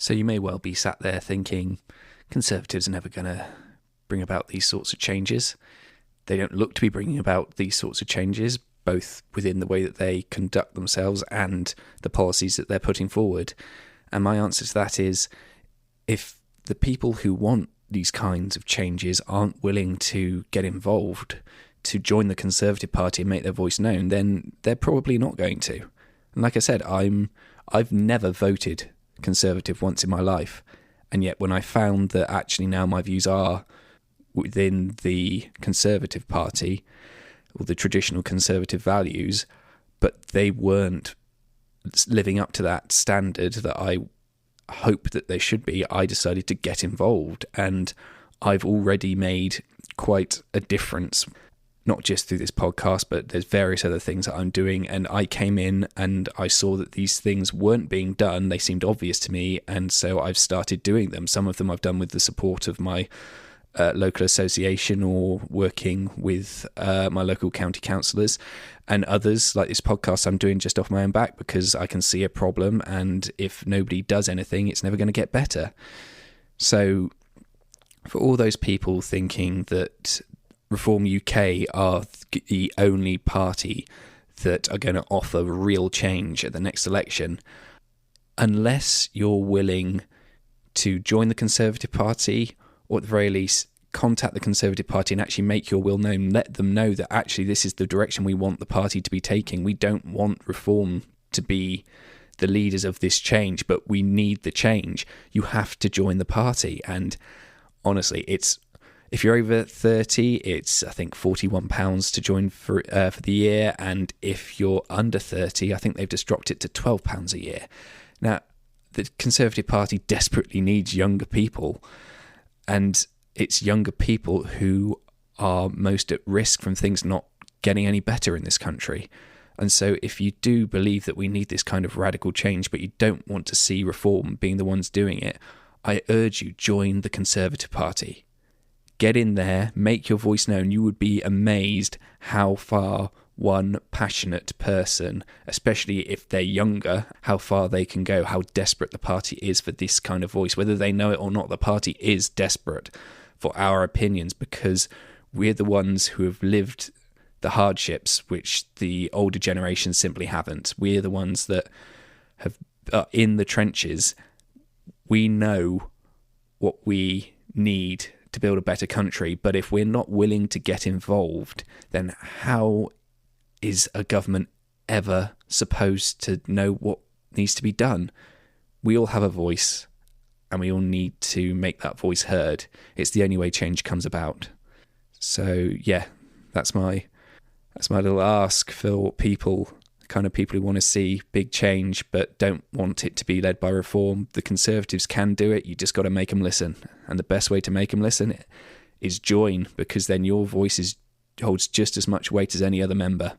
So you may well be sat there thinking, Conservatives are never going to bring about these sorts of changes. They don't look to be bringing about these sorts of changes, both within the way that they conduct themselves and the policies that they're putting forward. And my answer to that is, if the people who want these kinds of changes aren't willing to get involved, to join the Conservative Party and make their voice known, then they're probably not going to. And like I said, I've never voted Conservative once in my life. And yet when I found that actually now my views are within the Conservative Party, or the traditional Conservative values, but they weren't living up to that standard that I hope that they should be, I decided to get involved. And I've already made quite a difference, not just through this podcast, but there's various other things that I'm doing. And I came in and I saw that these things weren't being done. They seemed obvious to me. And so I've started doing them. Some of them I've done with the support of my local association or working with my local county councillors, and others like this podcast I'm doing just off my own back because I can see a problem, and if nobody does anything, it's never going to get better. So for all those people thinking that Reform UK are the only party that are going to offer real change at the next election, unless you're willing to join the Conservative Party, or at the very least contact the Conservative Party and actually make your will known, let them know that actually this is the direction we want the party to be taking. We don't want Reform to be the leaders of this change, but we need the change. You have to join the party. And honestly, it's, if you're over 30, it's I think £41 to join for the year, and if you're under 30, I think they've just dropped it to £12 a year. Now, the Conservative Party desperately needs younger people, and it's younger people who are most at risk from things not getting any better in this country. And so if you do believe that we need this kind of radical change, but you don't want to see Reform being the ones doing it, I urge you, join the Conservative Party. Get in there, make your voice known. You would be amazed how far one passionate person, especially if they're younger, how far they can go, how desperate the party is for this kind of voice. Whether they know it or not, the party is desperate for our opinions, because we're the ones who have lived the hardships which the older generation simply haven't. We're the ones that have in the trenches. We know what we need to build a better country, but if we're not willing to get involved, then how is a government ever supposed to know what needs to be done? We all have a voice, and we all need to make that voice heard. It's the only way change comes about. So yeah, that's my little ask for people, the kind of people who want to see big change but don't want it to be led by Reform. The Conservatives can do it. You just got to make them listen, and the best way to make them listen is join, because then your voice holds just as much weight as any other member.